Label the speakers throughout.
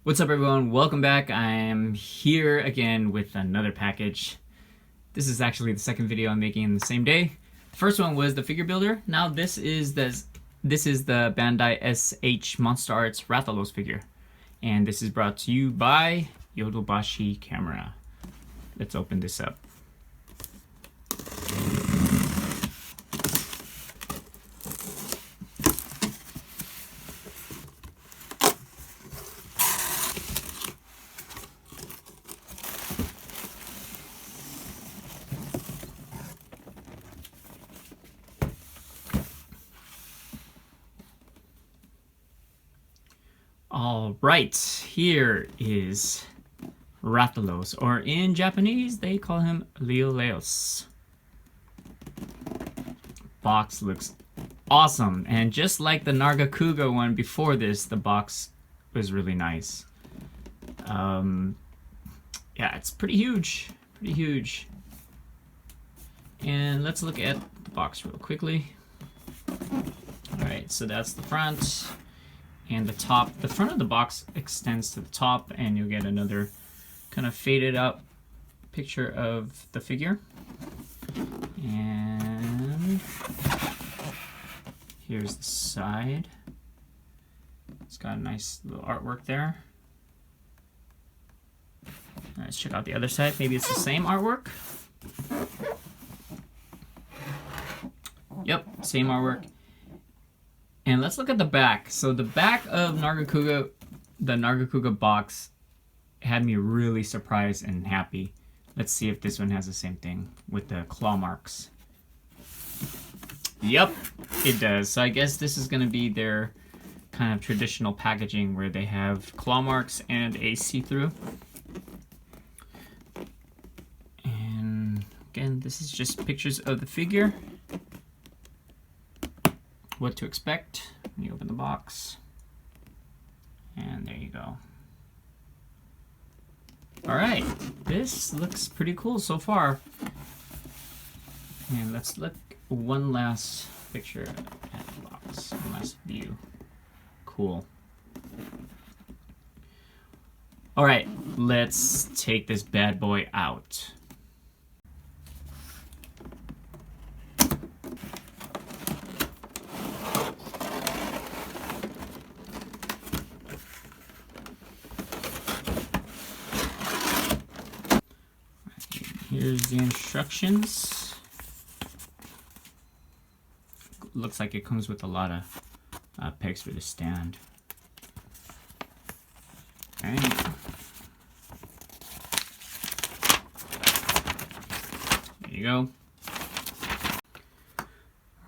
Speaker 1: What's up everyone, welcome back. I am here again with another package. This is actually the second video I'm making in the same day. The first one was the figure builder. Now this is the Bandai S.H.MonsterArts Rathalos figure. And this is brought to you by Yodobashi Camera. Let's open this up. All right, here is Rathalos, or in Japanese they call him Liu Leos. Box looks awesome, and just like the Nargacuga one before this, the box was really nice. Yeah, it's pretty huge, And let's look at the box real quickly. All right, so that's the front. And the top, the front of the box extends to the top, and you'll get another kind of faded up picture of the figure. And here's the side. It's got a nice little artwork there. Let's check out the other side. Maybe it's the same artwork. Yep, same artwork. And let's look at the back. So the back of Nargacuga, the Nargacuga box, had me really surprised and happy. Let's see if this one has the same thing with the claw marks. Yep, it does. So I guess this is going to be their kind of traditional packaging where they have claw marks and a see-through. And again, this is just pictures of the figure. What to expect when you open the box. And there you go. Alright, this looks pretty cool so far. And let's look one last picture at the box, one last view. Cool. Alright, let's take this bad boy out. Here's the instructions. Looks like it comes with a lot of pegs for the stand. Okay. There you go.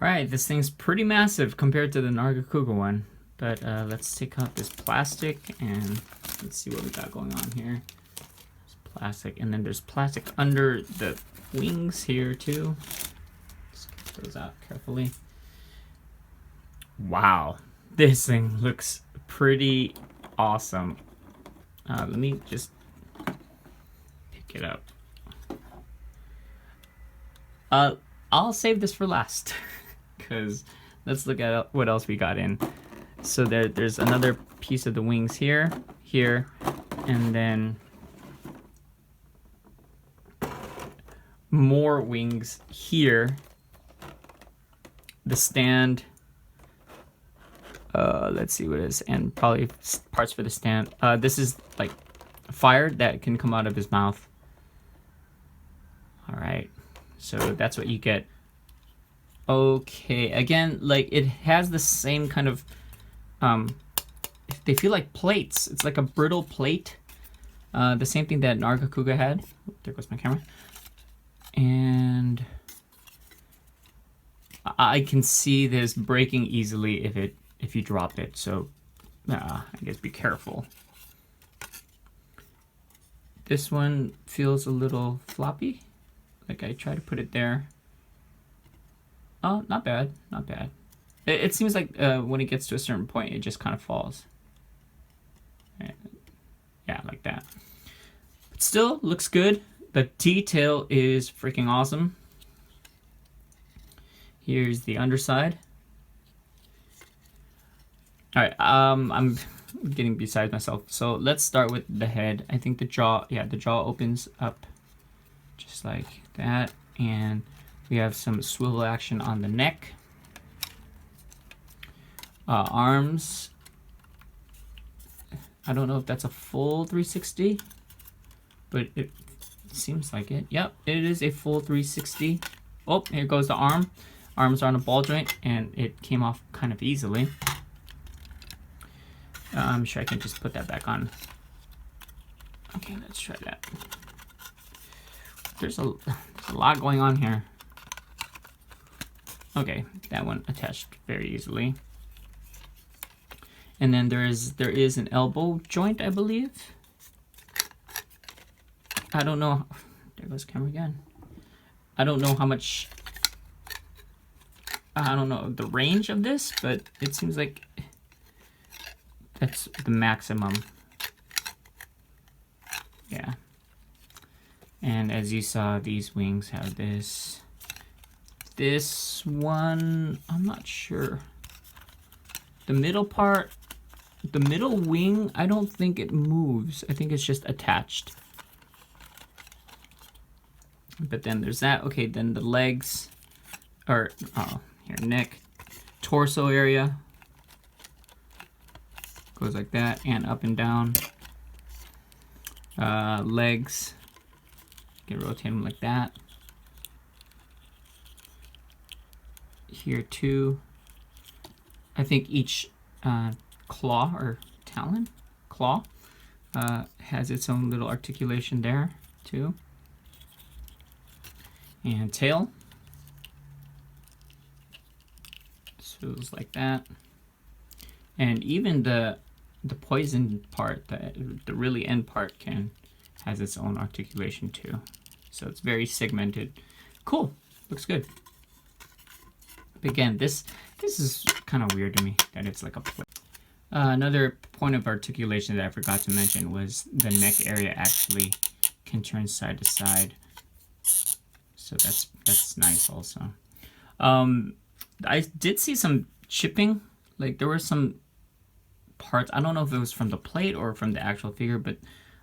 Speaker 1: Alright, this thing's pretty massive compared to the Nargacuga one. But let's take out this plastic and let's see what we got going on here. Plastic, and then there's plastic under the wings here too. Let's get those out carefully. Wow, this thing looks pretty awesome. Let me just pick it up. I'll save this for last because let's look at what else we got in. So there's another piece of the wings here, and then more wings here. The stand, let's see what it is, and probably parts for the stand. This is like fire that can come out of his mouth. All right, so that's what you get. Okay, again, like it has the same kind of, they feel like plates. It's like a brittle plate. The same thing that Nargacuga had. Oh, there goes my camera. And I can see this breaking easily if you drop it, so I guess be careful. This one feels a little floppy, like I try to put it there. Oh, not bad, not bad. It seems like when it gets to a certain point, it just kind of falls. Yeah, like that. But still, looks good. The detail is freaking awesome. Here's the underside. All right, I'm getting beside myself. So let's start with the head. I think the jaw, yeah, the jaw opens up just like that, and we have some swivel action on the neck. Arms, I don't know if that's a full 360, but it seems like it. Yep, it is a full 360. Oh, here goes the arm. Arms are on a ball joint, and it came off kind of easily. I'm sure I can just put that back on. Okay, let's try that. There's a lot going on here. Okay, that one attached very easily. And then there is an elbow joint, I believe. I don't know. There goes the camera again. I don't know how much. I don't know the range of this, but it seems like that's the maximum. Yeah. And as you saw, these wings have this. This one, I'm not sure. The middle part, the middle wing, I don't think it moves. I think it's just attached. But then there's that. Okay, then the legs, or here, neck, torso area goes like that, and up and down. Legs, you can rotate them like that. Here too. I think each claw or talon, claw, has its own little articulation there too. And tail, swivels like that. And even the poison part, the really end part, has its own articulation too. So it's very segmented. Cool, looks good. But again, this is kind of weird to me that it's like a plate. Another point of articulation that I forgot to mention was the neck area actually can turn side to side. So that's nice also. I did see some chipping. Like there were some parts, I don't know if it was from the plate or from the actual figure, but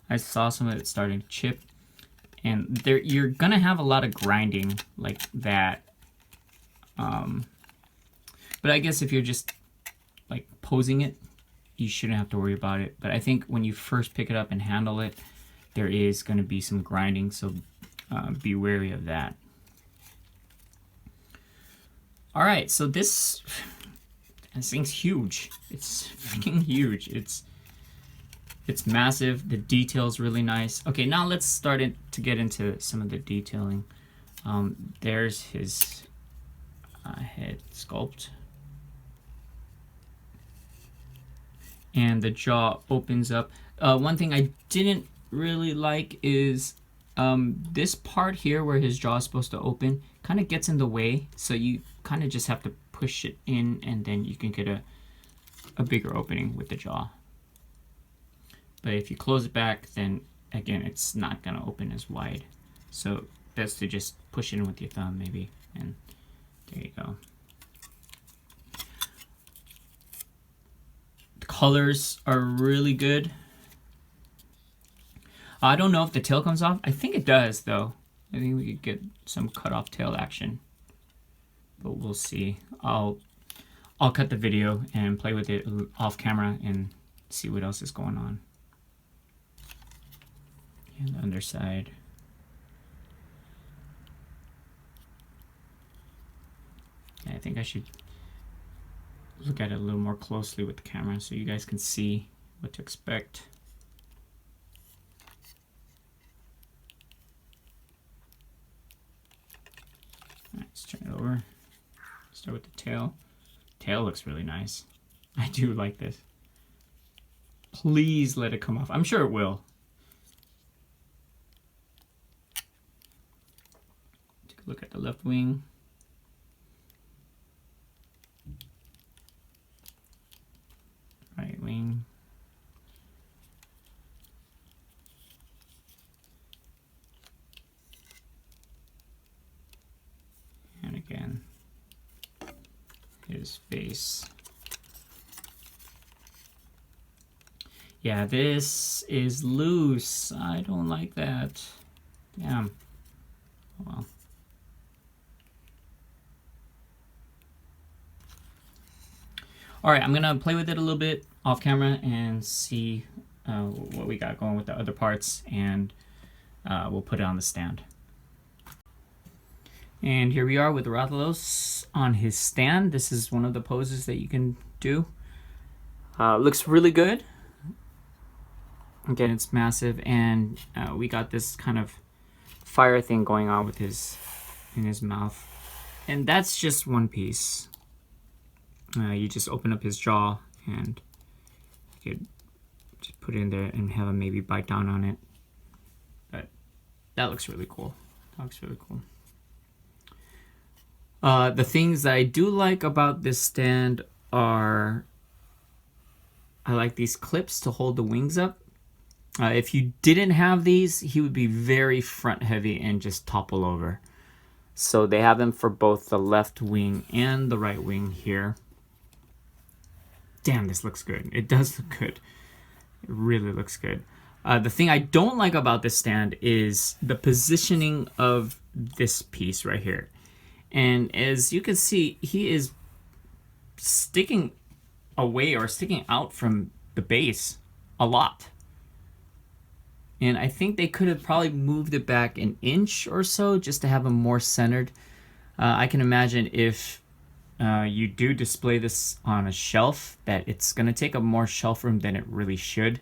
Speaker 1: I saw some of it starting to chip. And there, you're gonna have a lot of grinding like that. But I guess if you're just like posing it, you shouldn't have to worry about it. But I think when you first pick it up and handle it, there is going to be some grinding, so be wary of that. All right, so this thing's huge. It's freaking huge. It's massive. The detail's really nice. Okay, now let's start to get into some of the detailing. There's his head sculpt. And the jaw opens up. One thing I didn't really like is this part here where his jaw is supposed to open kind of gets in the way, so you kind of just have to push it in, and then you can get a bigger opening with the jaw. But if you close it back, then again it's not gonna open as wide. So best to just push it in with your thumb maybe, and there you go. Colors are really good. I don't know if the tail comes off. I think it does though. I think we could get some cut off tail action, but we'll see. I'll cut the video and play with it off camera and see what else is going on. And the underside. Yeah, I think I should look at it a little more closely with the camera so you guys can see what to expect. All right, let's turn it over. Start with the tail. Tail looks really nice. I do like this. Please let it come off. I'm sure it will. Take a look at the left wing. Right wing. And again, his face. Yeah, this is loose. I don't like that. Damn. Oh, well. All right, I'm gonna play with it a little bit off camera and see what we got going with the other parts, and we'll put it on the stand. And here we are with Rathalos on his stand. This is one of the poses that you can do. Looks really good. Again, it's massive, and we got this kind of fire thing going on with in his mouth. And that's just one piece. You just open up his jaw and you could just put it in there and have him maybe bite down on it. But that looks really cool. That looks really cool. The things that I do like about this stand are, I like these clips to hold the wings up. If you didn't have these, he would be very front heavy and just topple over. So they have them for both the left wing and the right wing here. Damn, this looks good. It does look good. It really looks good. The thing I don't like about this stand is the positioning of this piece right here. And as you can see, he is sticking away or sticking out from the base a lot. And I think they could have probably moved it back an inch or so just to have him more centered. I can imagine if you do display this on a shelf that it's going to take up more shelf room than it really should.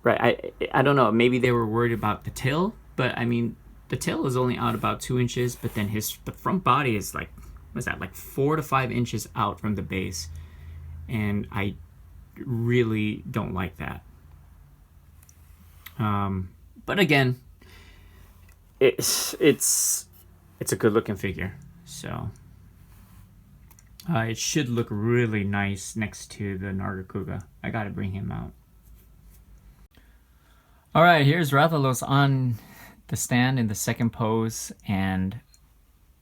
Speaker 1: Right, I don't know, maybe they were worried about the tail, but I mean, the tail is only out about 2 inches, but then the front body is like, what's that, like 4 to 5 inches out from the base. And I really don't like that. But again, it's a good looking figure, so it should look really nice next to the Nargacuga. I gotta bring him out. All right, here's Rathalos on the stand in the second pose, and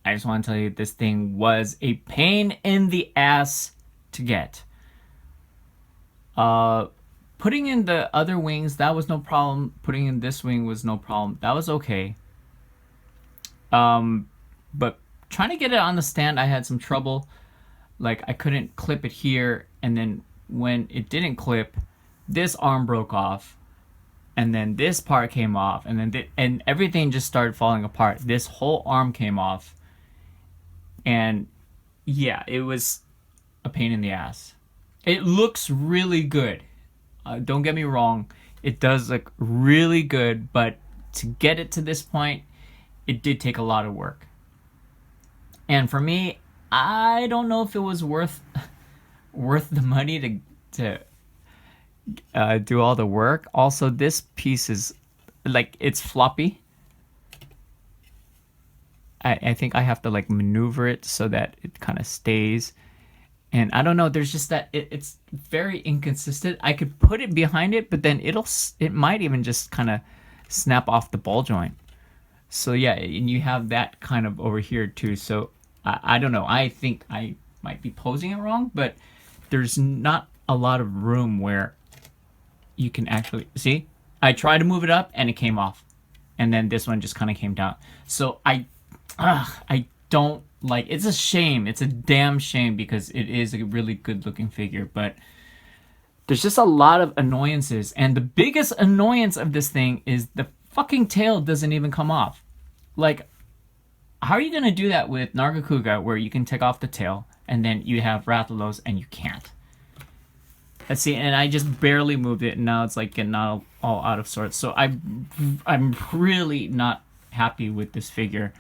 Speaker 1: I just want to tell you this thing was a pain in the ass to get. Putting in the other wings, that was no problem. Putting in this wing was no problem. That was okay. But trying to get it on the stand, I had some trouble. Like, I couldn't clip it here, and then when it didn't clip, this arm broke off, and then this part came off, and then and everything just started falling apart. This whole arm came off, and yeah, it was a pain in the ass. It looks really good. Don't get me wrong, it does look really good, but to get it to this point, it did take a lot of work. And for me, I don't know if it was worth the money to do all the work. Also, this piece is like, it's floppy. I think I have to like maneuver it so that it kind of stays. And I don't know, there's just that it's very inconsistent. I could put it behind it, but then it might even just kind of snap off the ball joint. So yeah, and you have that kind of over here too. So I don't know. I think I might be posing it wrong, but there's not a lot of room where you can actually see. I tried to move it up and it came off, and then this one just kind of came down. So I don't like, it's a shame. It's a damn shame because it is a really good looking figure, but there's just a lot of annoyances. And the biggest annoyance of this thing is the fucking tail doesn't even come off. Like, how are you going to do that with Nargacuga where you can take off the tail and then you have Rathalos and you can't? Let's see, and I just barely moved it and now it's like getting all out of sorts. So I'm really not happy with this figure.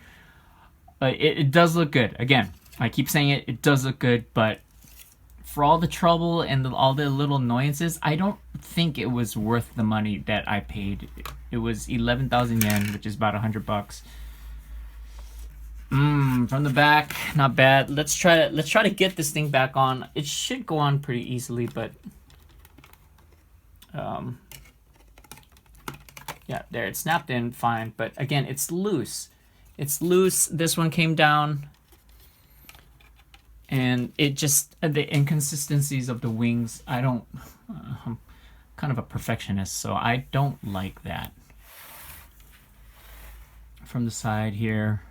Speaker 1: It does look good. Again, I keep saying it does look good, but for all the trouble and all the little annoyances, I don't think it was worth the money that I paid. It was 11,000 yen, which is about $100. From the back, not bad. Let's try to get this thing back on. It should go on pretty easily, but yeah, there, it snapped in fine, but again, it's loose. It's loose. This one came down, and it just, the inconsistencies of the wings, I don't kind of a perfectionist, so I don't like that. From the side here.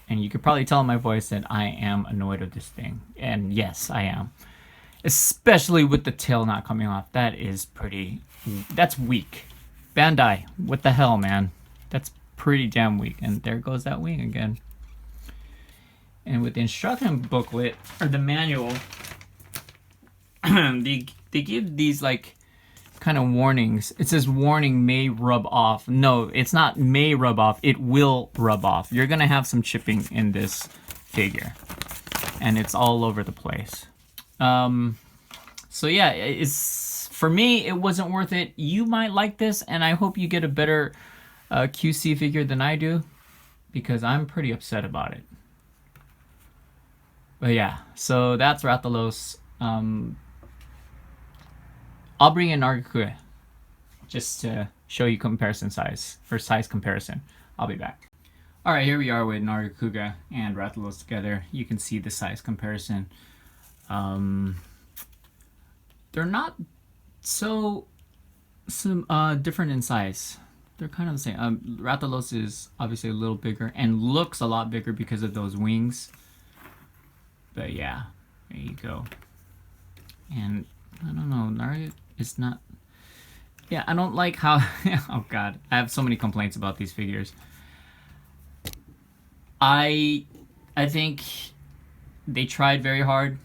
Speaker 1: And you could probably tell in my voice that I am annoyed with this thing. And yes, I am. Especially with the tail not coming off. That is pretty... That's weak. Bandai, what the hell, man? That's pretty damn weak. And there goes that wing again. And with the instruction booklet, or the manual, they give these, like, kind of warnings. It says warning may rub off. No, it's not may rub off. It will rub off. You're going to have some chipping in this figure. And it's all over the place. So yeah, it's, for me, it wasn't worth it. You might like this, and I hope you get a better QC figure than I do, because I'm pretty upset about it. But yeah, so that's Rathalos. I'll bring in Nargacuga just to show you comparison size, or size comparison. I'll be back. All right, here we are with Nargacuga and Rathalos together. You can see the size comparison. They're not so different in size. They're kind of the same. Rathalos is obviously a little bigger and looks a lot bigger because of those wings. But yeah, there you go. And I don't know, Nargacuga is not... Yeah, I don't like how... Oh god, I have so many complaints about these figures. I think they tried very hard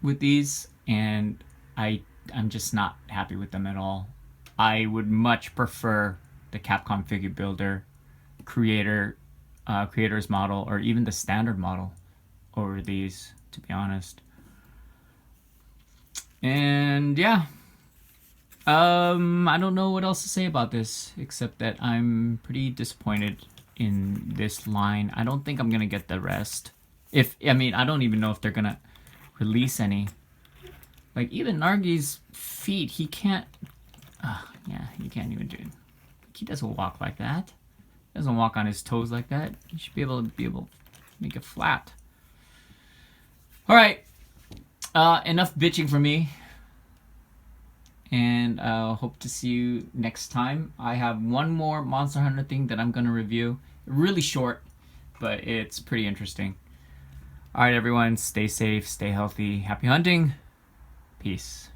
Speaker 1: with these, and I'm just not happy with them at all. I would much prefer the Capcom figure builder creator's model, or even the standard model over these, to be honest. And yeah, I don't know what else to say about this, except that I'm pretty disappointed in this line. I don't think I'm gonna get the rest. I don't even know if they're gonna release any. Like, even Nargi's feet, he can't... yeah, he can't even do it. He doesn't walk like that. He doesn't walk on his toes like that. He should be able to make it flat. Alright. Enough bitching from me. And hope to see you next time. I have one more Monster Hunter thing that I'm going to review. Really short, but it's pretty interesting. Alright everyone, stay safe, stay healthy, happy hunting. Peace.